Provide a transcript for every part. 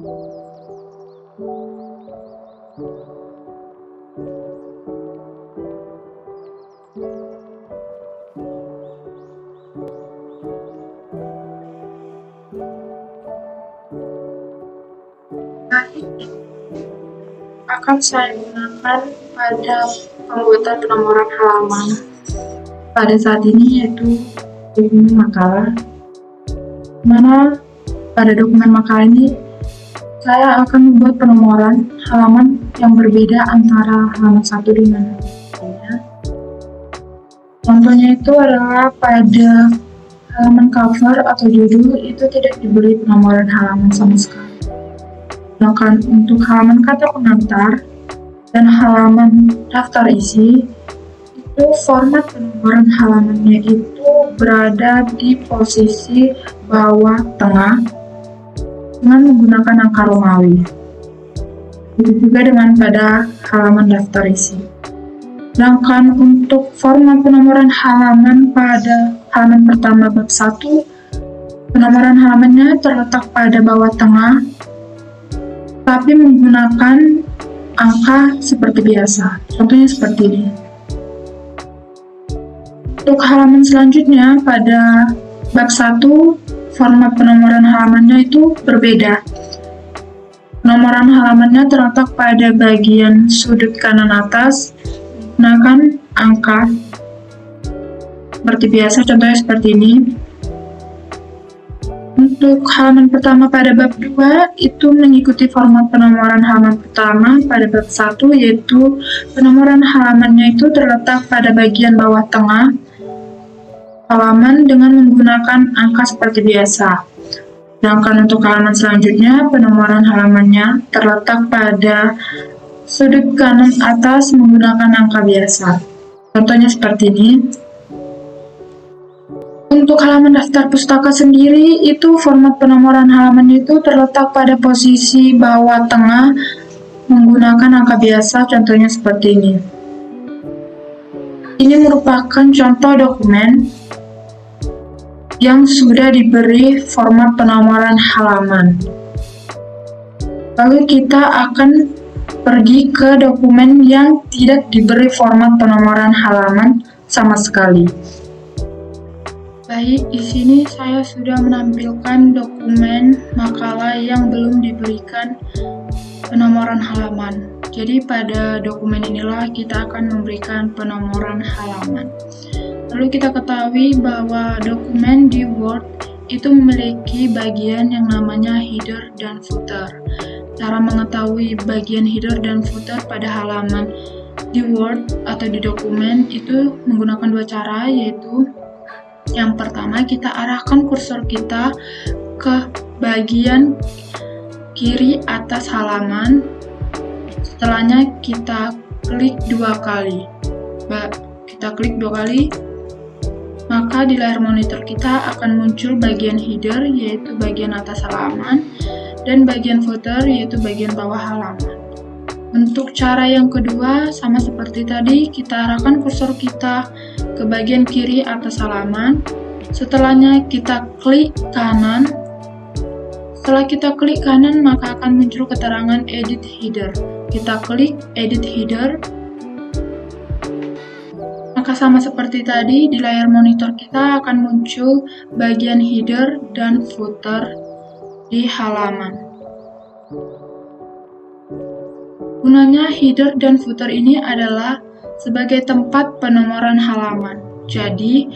Akan saya gunakan pada pembuatan penomoran halaman pada saat ini, yaitu dokumen makalah, mana pada dokumen makalah ini saya akan membuat penomoran halaman yang berbeda antara halaman satu dengan lainnya. Contohnya itu adalah pada halaman cover atau judul itu tidak diberi penomoran halaman sama sekali. Sedangkan untuk halaman kata pengantar dan halaman daftar isi, itu format penomoran halamannya itu berada di posisi bawah tengah dengan menggunakan angka Romawi. Begitu juga dengan pada halaman daftar isi. Sedangkan untuk format penomoran halaman pada halaman pertama bab 1, penomoran halamannya terletak pada bawah tengah tapi menggunakan angka seperti biasa. Contohnya seperti ini. Untuk halaman selanjutnya pada bab 1, format penomoran halamannya itu berbeda. Penomoran halamannya terletak pada bagian sudut kanan atas menggunakan angka seperti biasa, contohnya seperti ini. Untuk halaman pertama pada bab 2 itu mengikuti format penomoran halaman pertama pada bab 1, yaitu penomoran halamannya itu terletak pada bagian bawah tengah halaman dengan menggunakan angka seperti biasa. Sedangkan untuk halaman selanjutnya, penomoran halamannya terletak pada sudut kanan atas menggunakan angka biasa. Contohnya seperti ini. Untuk halaman daftar pustaka sendiri, itu format penomoran halaman itu terletak pada posisi bawah tengah menggunakan angka biasa, contohnya seperti ini. Ini merupakan contoh dokumen yang sudah diberi format penomoran halaman. Lalu kita akan pergi ke dokumen yang tidak diberi format penomoran halaman sama sekali. Baik, di sini saya sudah menampilkan dokumen makalah yang belum diberikan penomoran halaman. Jadi pada dokumen inilah kita akan memberikan penomoran halaman. Lalu kita ketahui bahwa dokumen di Word itu memiliki bagian yang namanya header dan footer. Cara mengetahui bagian header dan footer pada halaman di Word atau di dokumen itu menggunakan dua cara, yaitu yang pertama, kita arahkan kursor kita ke bagian kiri atas halaman. Setelahnya kita klik dua kali. Maka di layar monitor kita akan muncul bagian header, yaitu bagian atas halaman, dan bagian footer, yaitu bagian bawah halaman. Untuk cara yang kedua, sama seperti tadi, kita arahkan kursor kita ke bagian kiri atas halaman. Setelahnya kita klik kanan. Setelah kita klik kanan, maka akan muncul keterangan Edit Header. Kita klik Edit Header. Maka sama seperti tadi, di layar monitor kita akan muncul bagian header dan footer di halaman. Gunanya header dan footer ini adalah sebagai tempat penomoran halaman. Jadi,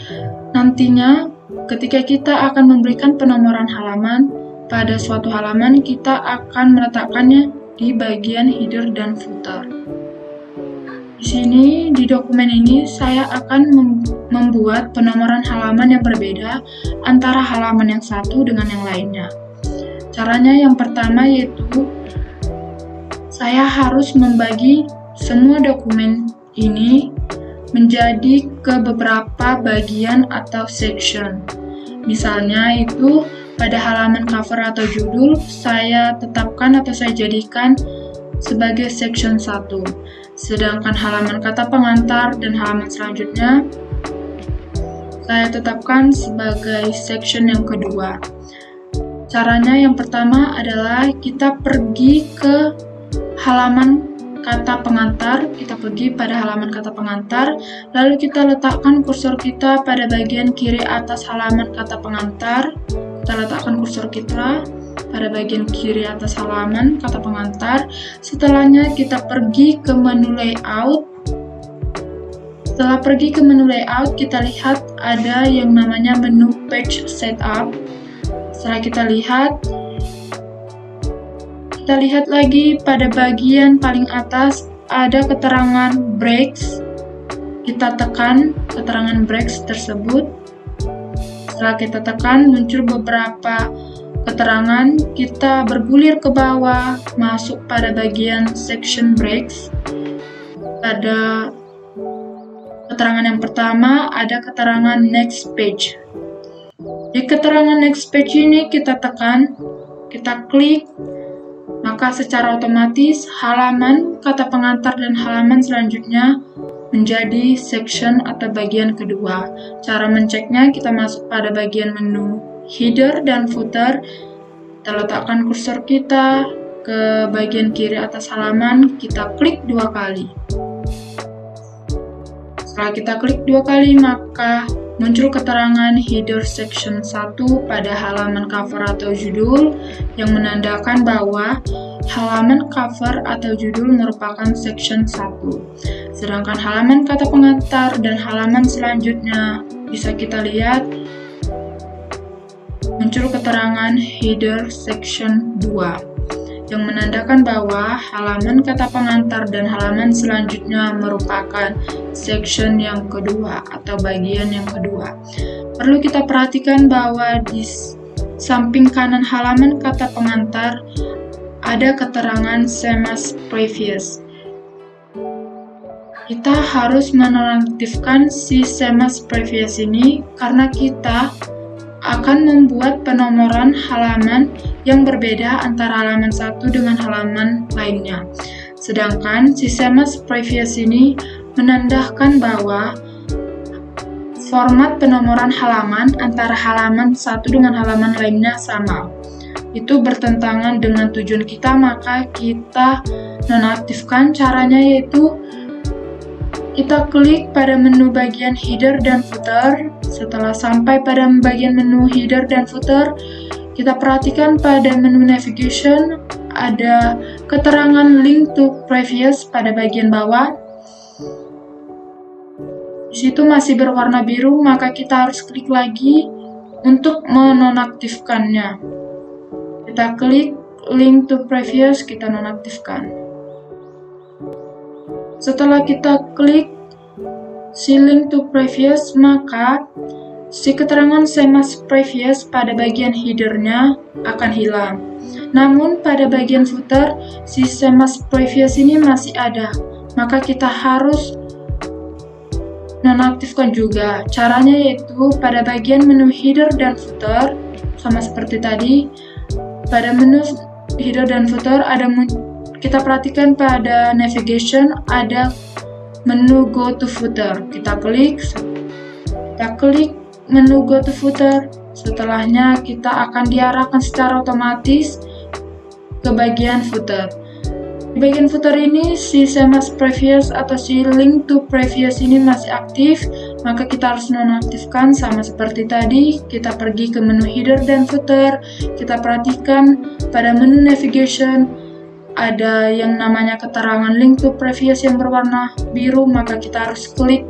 nantinya ketika kita akan memberikan penomoran halaman pada suatu halaman, kita akan meletakkannya di bagian header dan footer. Di sini, di dokumen ini, saya akan membuat penomoran halaman yang berbeda antara halaman yang satu dengan yang lainnya. Caranya yang pertama yaitu saya harus membagi semua dokumen ini menjadi ke beberapa bagian atau section. Misalnya itu pada halaman cover atau judul saya tetapkan atau saya jadikan sebagai section 1. Sedangkan halaman kata pengantar dan halaman selanjutnya saya tetapkan sebagai section yang kedua. Caranya yang pertama adalah kita pergi ke halaman kata pengantar, kita pergi pada halaman kata pengantar, lalu kita letakkan kursor kita pada bagian kiri atas halaman kata pengantar. Kita letakkan kursor kita pada bagian kiri atas halaman kata pengantar. Setelahnya kita pergi ke menu layout. Setelah pergi ke menu layout, kita lihat ada yang namanya menu page setup. Setelah kita lihat lagi pada bagian paling atas ada keterangan breaks. Kita tekan keterangan breaks tersebut. Setelah kita tekan, muncul beberapa keterangan. Kita bergulir ke bawah, masuk pada bagian section breaks. Ada keterangan yang pertama, ada keterangan next page. Di keterangan next page ini kita tekan, kita klik, maka secara otomatis halaman kata pengantar dan halaman selanjutnya menjadi section atau bagian kedua. Cara menceknya, kita masuk pada bagian menu header dan footer. Kita letakkan kursor kita ke bagian kiri atas halaman, kita klik 2 kali. Setelah kita klik 2 kali, maka muncul keterangan header section 1 pada halaman cover atau judul yang menandakan bahwa halaman cover atau judul merupakan section 1. Sedangkan halaman kata pengantar dan halaman selanjutnya bisa kita lihat muncul keterangan header section 2 yang menandakan bahwa halaman kata pengantar dan halaman selanjutnya merupakan section yang kedua atau bagian yang kedua. Perlu kita perhatikan bahwa di samping kanan halaman kata pengantar ada keterangan same as previous. Kita harus menonaktifkan si same as previous ini karena kita akan membuat penomoran halaman yang berbeda antara halaman satu dengan halaman lainnya. Sedangkan si same as previous ini menandakan bahwa format penomoran halaman antara halaman satu dengan halaman lainnya sama. Itu bertentangan dengan tujuan kita, maka kita nonaktifkan. Caranya yaitu kita klik pada menu bagian header dan footer. Setelah sampai pada bagian menu header dan footer, kita perhatikan pada menu navigation ada keterangan link to previous pada bagian bawah. Di situ masih berwarna biru, maka kita harus klik lagi untuk menonaktifkannya. Kita klik link to previous, kita nonaktifkan. Setelah kita klik si link to previous, maka si keterangan same as previous pada bagian headernya akan hilang. Namun pada bagian footer, si same as previous ini masih ada, maka kita harus nonaktifkan juga. Caranya yaitu pada bagian menu header dan footer, sama seperti tadi, pada menu header dan footer kita perhatikan pada navigation ada menu go to footer. Kita klik menu go to footer. Setelahnya kita akan diarahkan secara otomatis ke bagian footer. Di bagian footer ini si same as previous atau si link to previous ini masih aktif, maka kita harus nonaktifkan. Sama seperti tadi, kita pergi ke menu header dan footer. Kita perhatikan pada menu navigation ada yang namanya keterangan link to previous yang berwarna biru, maka kita harus klik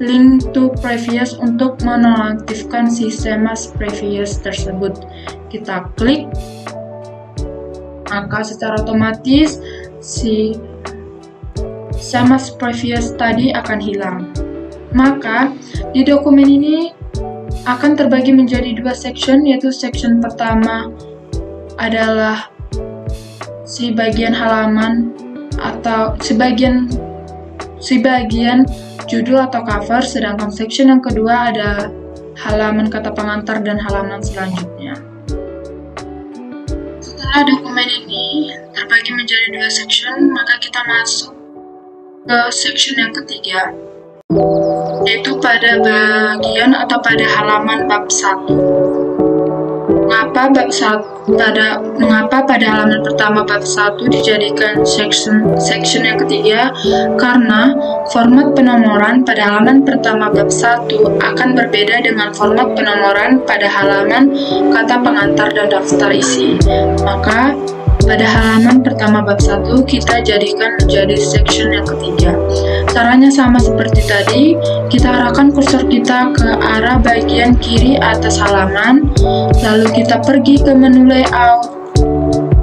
link to previous untuk menonaktifkan si same as previous tersebut. Kita klik, maka secara otomatis si same as previous tadi akan hilang. Maka di dokumen ini akan terbagi menjadi 2 section, yaitu section pertama adalah si bagian halaman atau sebagian judul atau cover, sedangkan section yang kedua ada halaman kata pengantar dan halaman selanjutnya. Setelah dokumen ini terbagi menjadi 2 section, maka kita masuk ke section yang ketiga, yaitu pada bagian atau pada halaman bab 1. Mengapa pada halaman pertama bab 1 dijadikan section yang ketiga? Karena format penomoran pada halaman pertama bab 1 akan berbeda dengan format penomoran pada halaman kata pengantar dan daftar isi. Maka pada halaman pertama bab 1 kita jadikan menjadi section yang ketiga. Caranya sama seperti tadi, kita arahkan kursor kita ke arah bagian kiri atas halaman, lalu kita pergi ke menu layout.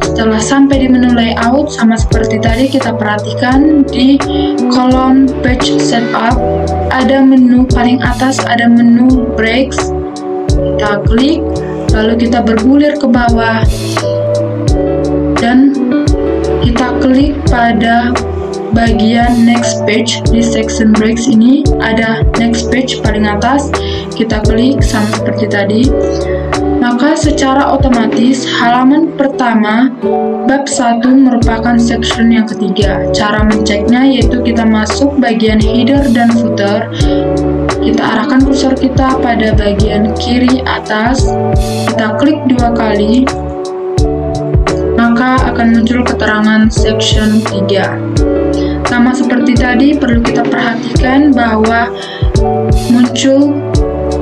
Setelah sampai di menu layout, sama seperti tadi, kita perhatikan di kolom page setup, ada menu paling atas, ada menu breaks. Kita klik, lalu kita bergulir ke bawah, dan kita klik pada bagian next page. Di section breaks ini ada next page paling atas, kita klik sama seperti tadi. Maka secara otomatis halaman pertama bab 1 merupakan section yang ketiga. Cara menceknya yaitu kita masuk bagian header dan footer, kita arahkan kursor kita pada bagian kiri atas, kita klik 2 kali, maka akan muncul keterangan section 3. Sama seperti tadi, perlu kita perhatikan bahwa muncul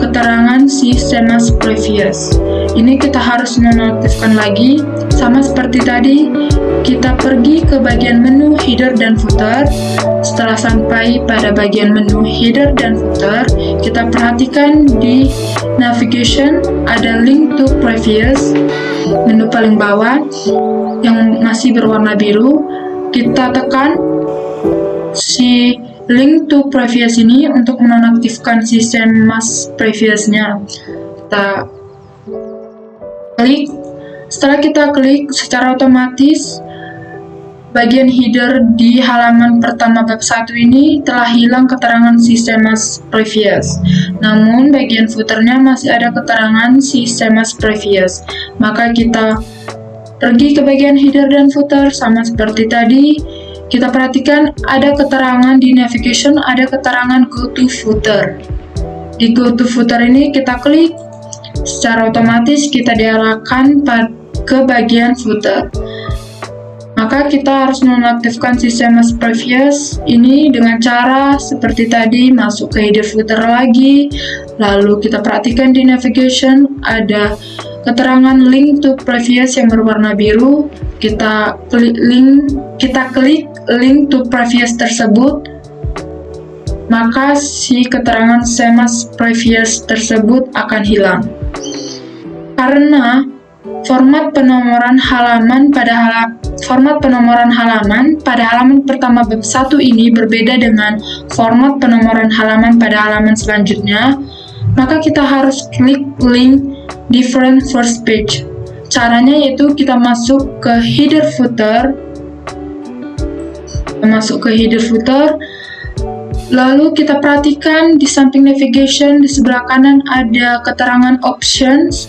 keterangan si Semas Previous. Ini kita harus menonaktifkan lagi. Sama seperti tadi, kita pergi ke bagian menu header dan footer. Setelah sampai pada bagian menu header dan footer, kita perhatikan di navigation ada link to previous, menu paling bawah yang masih berwarna biru. Kita tekan si link to previous ini untuk menonaktifkan si Semas Previous-nya. Kita klik. Setelah kita klik, secara otomatis bagian header di halaman pertama bab 1 ini telah hilang keterangan si Semas Previous. Namun bagian footernya masih ada keterangan si Semas Previous. Maka kita pergi ke bagian header dan footer sama seperti tadi. Kita perhatikan ada keterangan di navigation, ada keterangan go to footer. Di go to footer ini kita klik, secara otomatis kita diarahkan ke bagian footer. Maka kita harus menonaktifkan si Semas Previous ini dengan cara seperti tadi, masuk ke header footer lagi, lalu kita perhatikan di navigation ada keterangan link to previous yang berwarna biru. Kita klik link to previous tersebut, maka si keterangan Semas Previous tersebut akan hilang. Karena format penomoran halaman pada halaman pertama bab 1 ini berbeda dengan format penomoran halaman pada halaman selanjutnya, maka kita harus klik link different first page. Caranya yaitu kita masuk ke header footer, lalu kita perhatikan di samping navigation di sebelah kanan ada keterangan options.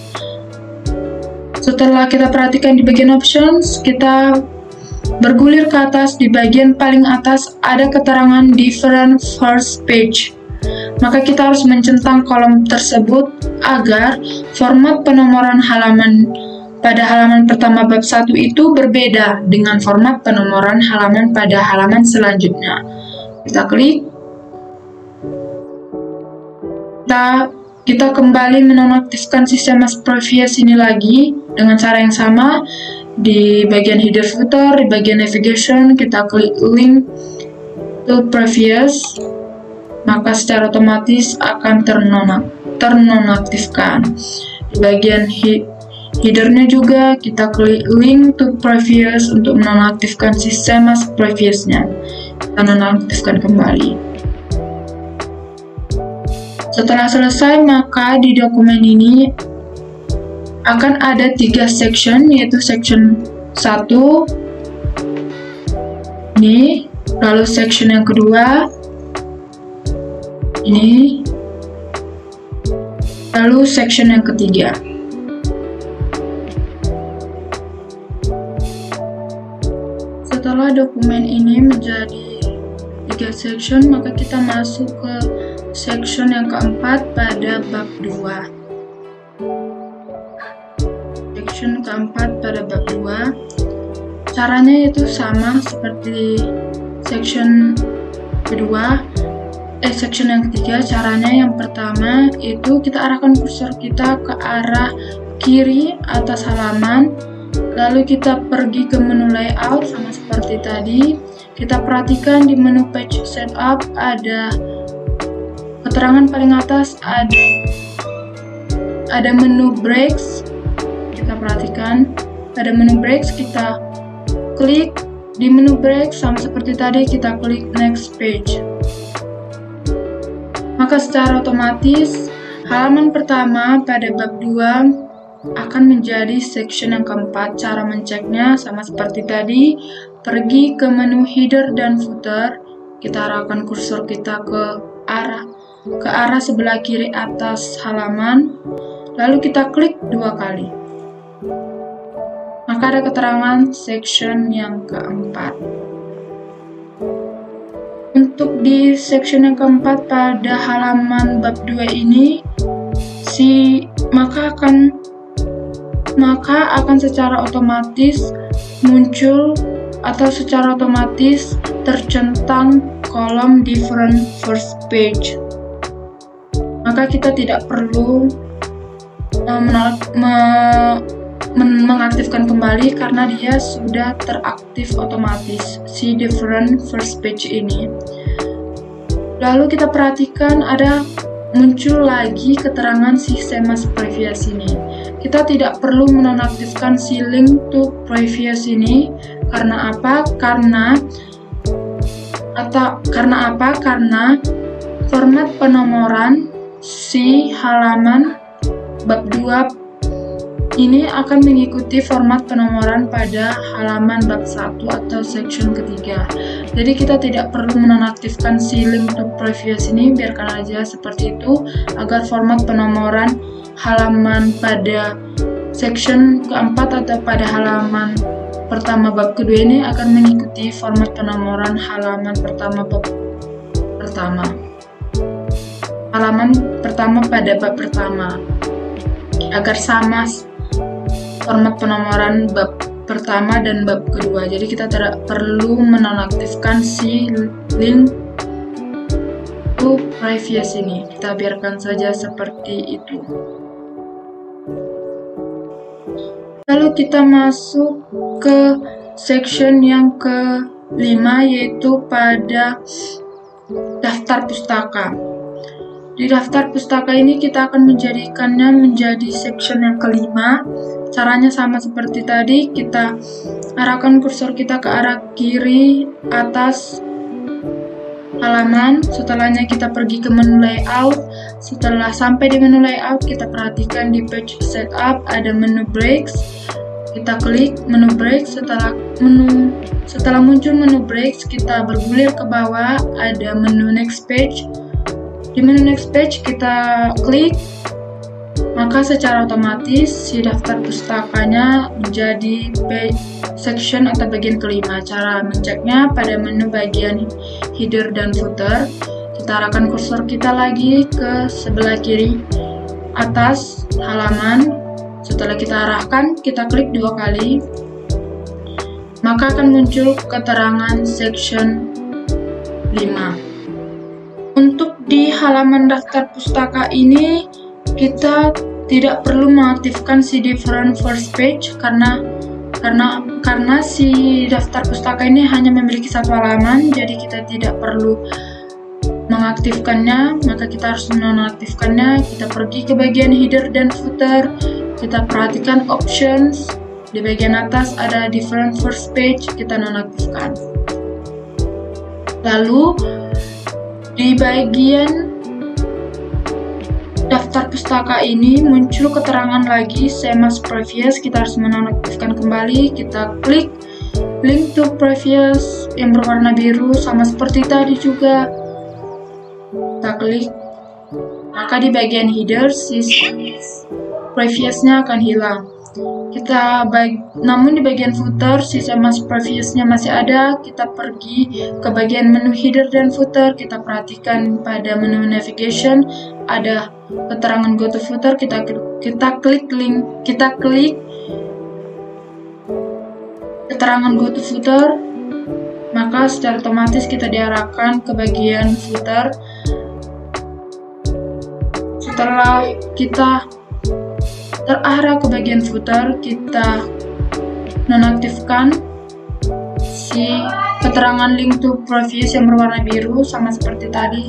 Setelah kita perhatikan di bagian options, kita bergulir ke atas. Di bagian paling atas ada keterangan different first page. Maka kita harus mencentang kolom tersebut agar format penomoran halaman pada halaman pertama bab 1 itu berbeda dengan format penomoran halaman pada halaman selanjutnya. Kita klik. Kita kembali menonaktifkan si Semas Previous ini lagi dengan cara yang sama. Di bagian header footer, di bagian navigation, kita klik link to previous, maka secara otomatis akan ternonaktifkan. Di bagian headernya juga kita klik link to previous untuk menonaktifkan si Semas Previous-nya. Kita nonaktifkan kembali. Setelah selesai, maka di dokumen ini akan ada 3 section, yaitu section 1 ini, lalu section yang kedua ini, lalu section yang ketiga. Setelah dokumen ini menjadi 3 section, maka kita masuk ke section yang keempat pada bab 2. section keempat pada bab 2. Caranya itu sama seperti section yang ketiga. Caranya yang pertama itu kita arahkan kursor kita ke arah kiri atas halaman, lalu kita pergi ke menu layout sama seperti tadi. Kita perhatikan di menu page setup ada keterangan paling atas, ada menu breaks. Kita perhatikan ada menu breaks, kita klik di menu breaks sama seperti tadi, kita klik next page. Maka secara otomatis halaman pertama pada bab 2 akan menjadi section yang keempat. Cara menceknya sama seperti tadi, pergi ke menu header dan footer, kita arahkan kursor kita ke arah sebelah kiri atas halaman, lalu kita klik 2 kali. Maka ada keterangan section yang keempat. Untuk di section yang keempat pada halaman bab 2 ini, maka akan secara otomatis muncul atau secara otomatis tercentang kolom different first page. Maka kita tidak perlu mengaktifkan kembali karena dia sudah teraktif otomatis si different first page ini. Lalu kita perhatikan ada muncul lagi keterangan si CMS previous ini. Kita tidak perlu menonaktifkan si link to previous ini. Karena apa? Karena format penomoran si halaman bab 2 ini akan mengikuti format penomoran pada halaman bab 1 atau section ketiga. Jadi kita tidak perlu menonaktifkan si link to previous ini, biarkan aja seperti itu agar format penomoran halaman pada section keempat atau pada halaman pertama bab kedua ini akan mengikuti format penomoran halaman pertama bab pertama. Halaman pertama pada bab pertama agar sama format penomoran bab pertama dan bab kedua. Jadi kita tidak perlu menonaktifkan si link to previous ini. Kita biarkan saja seperti itu. Lalu kita masuk ke section yang kelima, yaitu pada daftar pustaka. Di daftar pustaka ini kita akan menjadikannya menjadi section yang kelima. Caranya sama seperti tadi, kita arahkan kursor kita ke arah kiri atas halaman. Setelahnya kita pergi ke menu layout. Setelah sampai di menu layout, kita perhatikan di page setup ada menu breaks. Kita klik menu breaks. Setelah muncul menu breaks, kita bergulir ke bawah, ada menu next page. Di menu next page kita klik, maka secara otomatis si daftar pustakanya menjadi section atau bagian kelima. Cara menceknya pada menu bagian header dan footer, kita arahkan kursor kita lagi ke sebelah kiri atas halaman. Setelah kita arahkan, kita klik 2 kali, maka akan muncul keterangan section 5. Untuk di halaman daftar pustaka ini, kita tidak perlu mengaktifkan si different first page karena si daftar pustaka ini hanya memiliki 1 halaman, jadi kita tidak perlu mengaktifkannya. Maka kita harus menonaktifkannya. Kita pergi ke bagian header dan footer, kita perhatikan options, di bagian atas ada different first page, kita nonaktifkan. Lalu di bagian daftar pustaka ini muncul keterangan lagi CMS previous, kita harus menonaktifkan kembali. Kita klik link to previous yang berwarna biru sama seperti tadi juga. Kita klik, maka di bagian header si previousnya akan hilang. Namun di bagian footer si CMS previousnya masih ada. Kita pergi ke bagian menu header dan footer, kita perhatikan pada menu navigation ada keterangan go to footer, kita klik keterangan go to footer, maka secara otomatis kita diarahkan ke bagian footer. Setelah kita terarah ke bagian footer, kita nonaktifkan si keterangan link to previous yang berwarna biru sama seperti tadi,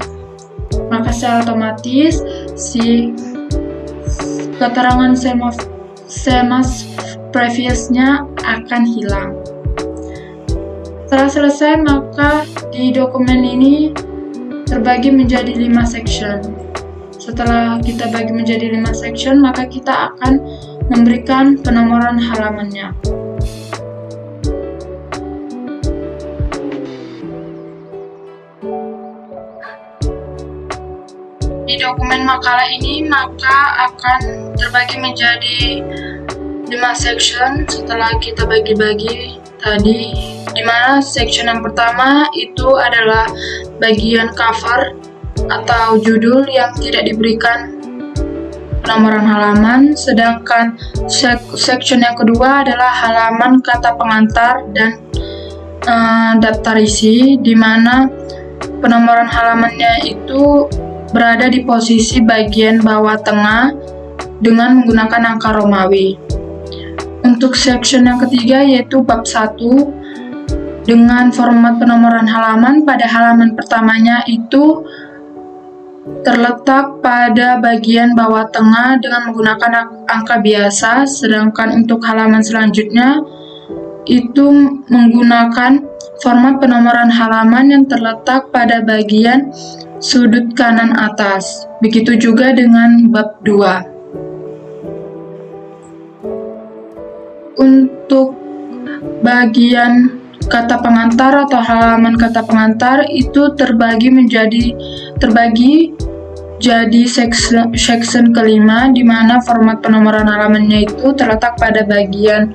maka secara otomatis si keterangan same as previousnya akan hilang. Setelah selesai, maka di dokumen ini terbagi menjadi 5 section. Setelah kita bagi menjadi 5 section, maka kita akan memberikan penomoran halamannya. Di dokumen makalah ini maka akan terbagi menjadi 5 section setelah kita bagi-bagi tadi, di mana section yang pertama itu adalah bagian cover atau judul yang tidak diberikan penomoran halaman, sedangkan section yang kedua adalah halaman kata pengantar dan daftar isi, di mana penomoran halamannya itu berada di posisi bagian bawah tengah dengan menggunakan angka Romawi. Untuk section yang ketiga yaitu bab 1 dengan format penomoran halaman, pada halaman pertamanya itu terletak pada bagian bawah tengah dengan menggunakan angka biasa, sedangkan untuk halaman selanjutnya itu menggunakan format penomoran halaman yang terletak pada bagian sudut kanan atas. Begitu juga dengan bab 2. Untuk bagian kata pengantar atau halaman kata pengantar itu terbagi jadi section kelima, di mana format penomoran halamannya itu terletak pada bagian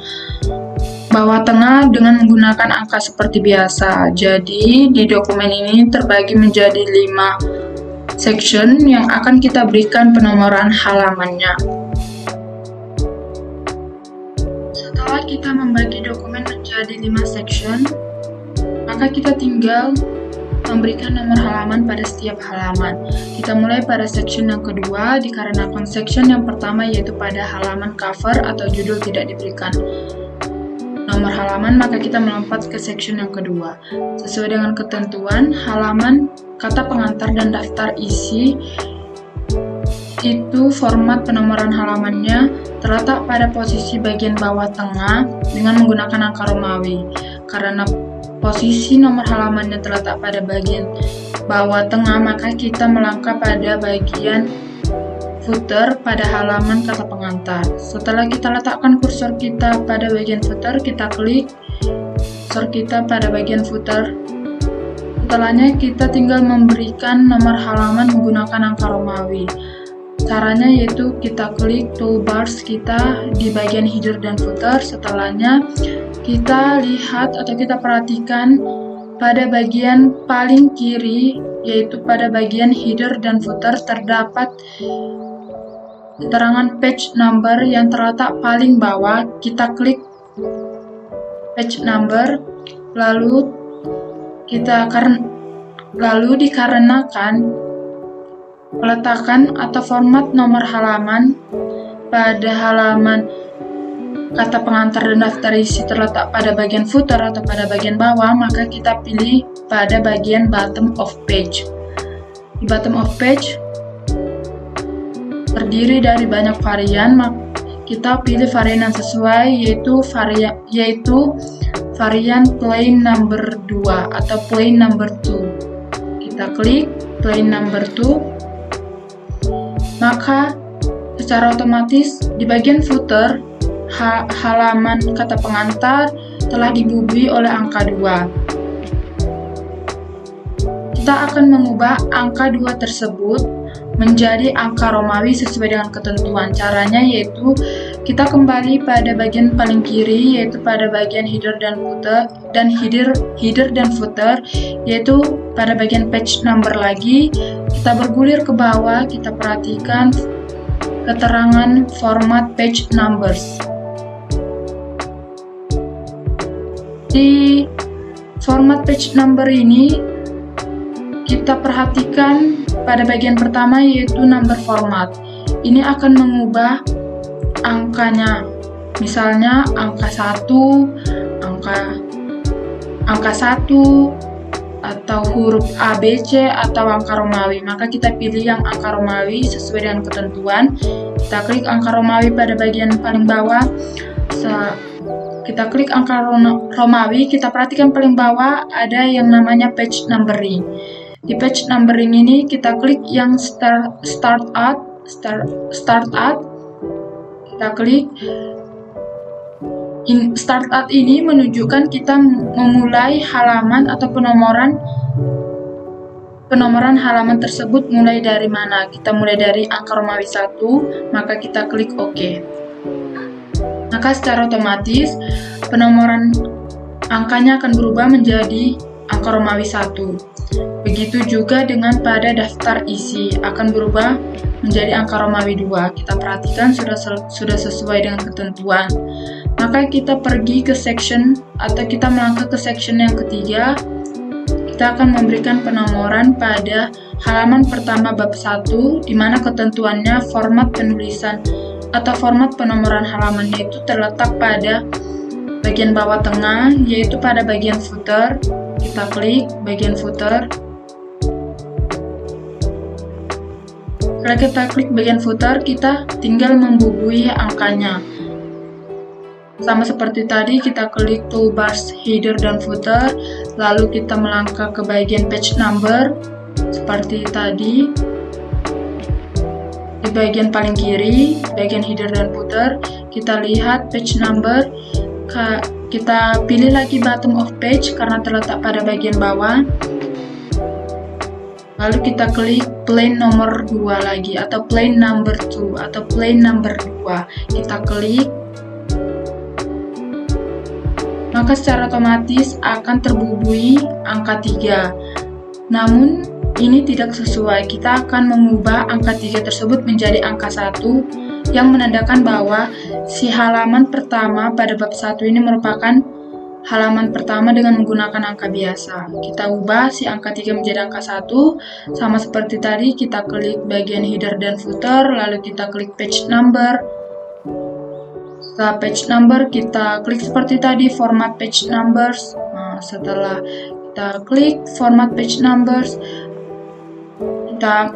bawah tengah dengan menggunakan angka seperti biasa. Jadi di dokumen ini terbagi menjadi 5 section yang akan kita berikan penomoran halamannya. Setelah kita membagi dokumen menjadi 5 section, maka kita tinggal memberikan nomor halaman pada setiap halaman. Kita mulai pada section yang kedua, dikarenakan section yang pertama yaitu pada halaman cover atau judul tidak diberikan nomor halaman, maka kita melompat ke section yang kedua. Sesuai dengan ketentuan, halaman kata pengantar dan daftar isi itu format penomoran halamannya terletak pada posisi bagian bawah tengah dengan menggunakan angka Romawi. Karena posisi nomor halamannya terletak pada bagian bawah tengah, maka kita melangkah pada bagian footer pada halaman kata pengantar. Setelah kita letakkan kursor kita pada bagian footer, kita klik kursor kita pada bagian footer. Setelahnya kita tinggal memberikan nomor halaman menggunakan angka Romawi. Caranya yaitu kita klik toolbars kita di bagian header dan footer. Setelahnya kita lihat atau kita perhatikan pada bagian paling kiri, yaitu pada bagian header dan footer terdapat keterangan page number yang terletak paling bawah. Kita klik page number, lalu dikarenakan peletakan atau format nomor halaman pada halaman kata pengantar dan daftar isi terletak pada bagian footer atau pada bagian bawah, maka kita pilih pada bagian bottom of page. Di bottom of page terdiri dari banyak varian, kita pilih varian yang sesuai, yaitu varian plain number 2 atau plain number 2. Kita klik plain number 2, maka secara otomatis di bagian footer halaman kata pengantar telah dibubuhi oleh angka 2. Kita akan mengubah angka 2 tersebut menjadi angka Romawi sesuai dengan ketentuan. Caranya yaitu kita kembali pada bagian paling kiri, yaitu pada bagian header dan footer, yaitu pada bagian page number lagi. Kita bergulir ke bawah, kita perhatikan keterangan format page numbers. Di format page number ini kita perhatikan pada bagian pertama yaitu number format. Ini akan mengubah angkanya. Misalnya angka 1, angka 1 atau huruf A, B, C atau angka Romawi. Maka kita pilih yang angka Romawi sesuai dengan ketentuan. Kita klik angka Romawi pada bagian paling bawah. Kita klik angka Romawi, kita perhatikan paling bawah ada yang namanya page numbering. Di page numbering ini kita klik yang start at. Kita klik start at ini menunjukkan kita memulai halaman atau penomoran halaman tersebut mulai dari mana. Kita mulai dari angka Romawi 1, maka kita klik OK. Maka secara otomatis penomoran angkanya akan berubah menjadi angka Romawi 1. Begitu juga dengan pada daftar isi akan berubah menjadi angka Romawi 2. Kita perhatikan sudah sesuai dengan ketentuan. Maka kita pergi ke section atau kita melangkah ke section yang ketiga. Kita akan memberikan penomoran pada halaman pertama bab 1, di mana ketentuannya format penulisan atau format penomoran halamannya itu terletak pada bagian bawah tengah, yaitu pada bagian footer. Kita klik bagian footer. Setelah kita klik bagian footer, kita tinggal membubuhi angkanya. Sama seperti tadi, kita klik toolbars header dan footer, lalu kita melangkah ke bagian page number seperti tadi. Di bagian paling kiri, bagian header dan footer, kita lihat page number. Kita pilih lagi bottom of page karena terletak pada bagian bawah. Lalu kita klik plain nomor 2 lagi, atau plain number 2, atau plain number 2. Kita klik. Maka secara otomatis akan terbubuhi angka 3. Namun ini tidak sesuai. Kita akan mengubah angka 3 tersebut menjadi angka 1 yang menandakan bahwa si halaman pertama pada bab 1 ini merupakan halaman pertama dengan menggunakan angka biasa. Kita ubah si angka 3 menjadi angka 1. Sama seperti tadi, kita klik bagian header dan footer, lalu kita klik page number. Setelah page number, kita klik seperti tadi, format page numbers. Nah, setelah kita klik format page numbers, kita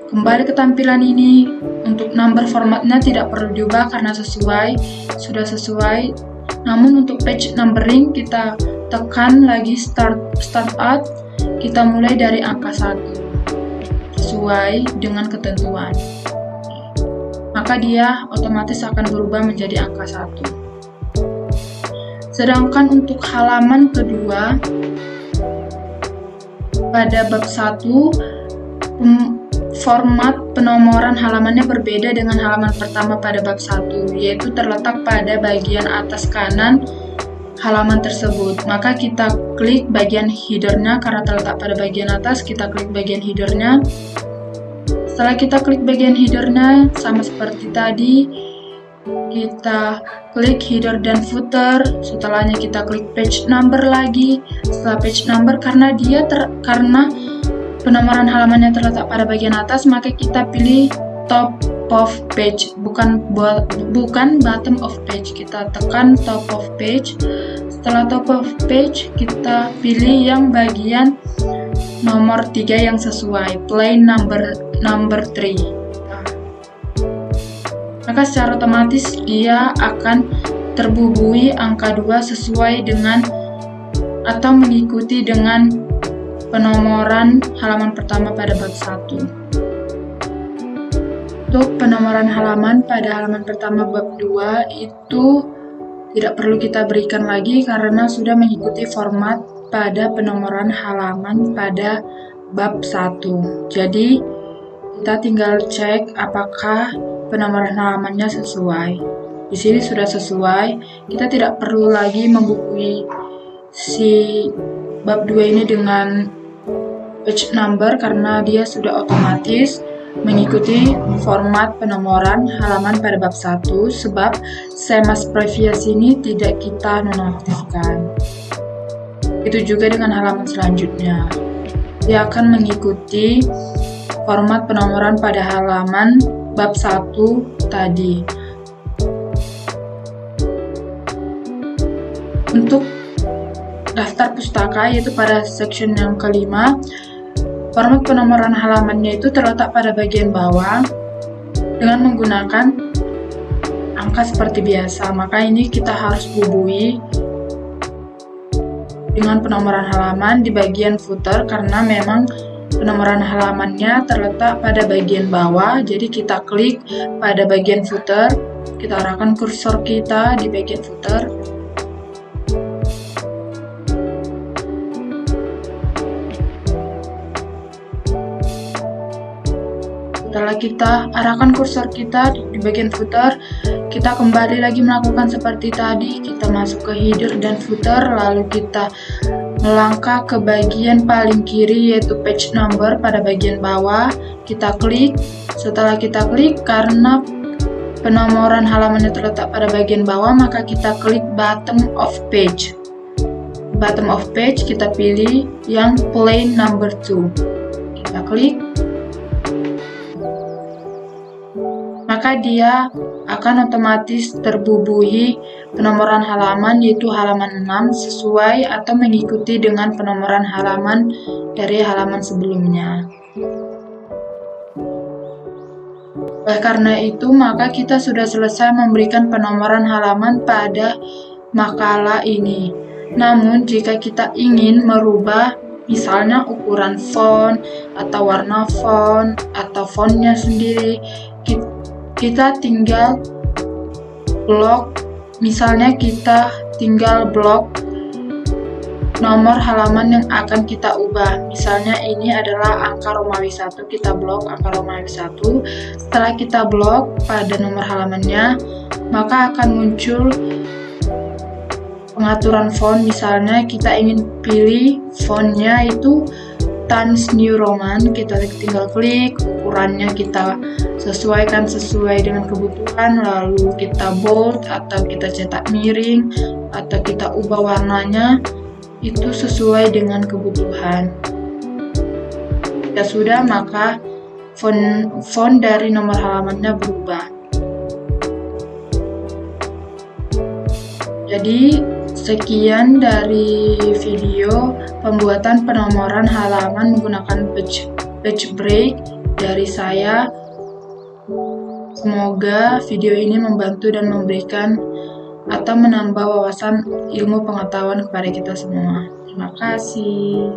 kembali ke tampilan ini. Untuk number formatnya tidak perlu diubah karena sudah sesuai. Namun untuk page numbering, kita tekan lagi start at. Kita mulai dari angka 1 sesuai dengan ketentuan. Maka dia otomatis akan berubah menjadi angka 1. Sedangkan untuk halaman kedua pada bab 1, format penomoran halamannya berbeda dengan halaman pertama pada bab 1, yaitu terletak pada bagian atas kanan halaman tersebut. Maka kita klik bagian headernya karena terletak pada bagian atas, kita klik bagian headernya. Setelah kita klik bagian headernya, sama seperti tadi, kita klik header dan footer. Setelahnya kita klik page number lagi. Setelah page number, karena penomoran halamannya terletak pada bagian atas, maka kita pilih top of page, bukan bottom of page. Kita tekan top of page. Setelah top of page, kita pilih yang bagian nomor 3 yang sesuai, plain number 3. Maka secara otomatis dia akan terbubuhi angka 2 sesuai dengan atau mengikuti dengan penomoran halaman pertama pada bab 1. Untuk penomoran halaman pada halaman pertama bab 2 itu tidak perlu kita berikan lagi karena sudah mengikuti format pada penomoran halaman pada bab 1. Jadi kita tinggal cek apakah penomoran halamannya sesuai. Di sini sudah sesuai. Kita tidak perlu lagi membukuhi si bab 2 ini dengan page number karena dia sudah otomatis mengikuti format penomoran halaman pada bab 1, sebab Semas Previous ini tidak kita nonaktifkan. Itu juga dengan halaman selanjutnya. Dia akan mengikuti format penomoran pada halaman bab 1 tadi. Untuk daftar pustaka, yaitu pada section yang kelima, format penomoran halamannya itu terletak pada bagian bawah dengan menggunakan angka seperti biasa. Maka ini kita harus bubuhi dengan penomoran halaman di bagian footer, karena memang penomoran halamannya terletak pada bagian bawah. Jadi kita klik pada bagian footer, kita arahkan kursor kita di bagian footer. Setelah kita arahkan kursor kita di bagian footer, kita kembali lagi melakukan seperti tadi. Kita masuk ke header dan footer, lalu kita melangkah ke bagian paling kiri, yaitu page number pada bagian bawah. Kita klik. Setelah kita klik, karena penomoran halamannya terletak pada bagian bawah, maka kita klik bottom of page. Bottom of page kita pilih yang plain number 2. Kita klik. Maka dia akan otomatis terbubuhi penomoran halaman, yaitu halaman 6, sesuai atau mengikuti dengan penomoran halaman dari halaman sebelumnya. Oleh karena itu, maka kita sudah selesai memberikan penomoran halaman pada makalah ini. Namun, jika kita ingin merubah misalnya ukuran font, atau warna font, atau fontnya sendiri, kita tinggal blok, misalnya kita tinggal blok nomor halaman yang akan kita ubah. Misalnya ini adalah angka Romawi 1, kita blok angka Romawi 1. Setelah kita blok pada nomor halamannya, maka akan muncul pengaturan font. Misalnya kita ingin pilih fontnya itu Times New Roman, kita tinggal klik, ukurannya kita sesuaikan sesuai dengan kebutuhan, lalu kita bold atau kita cetak miring atau kita ubah warnanya itu sesuai dengan kebutuhan. Jika sudah, maka font dari nomor halamannya berubah. Jadi sekian dari video pembuatan penomoran halaman menggunakan page break dari saya. Semoga video ini membantu dan memberikan atau menambah wawasan ilmu pengetahuan kepada kita semua. Terima kasih.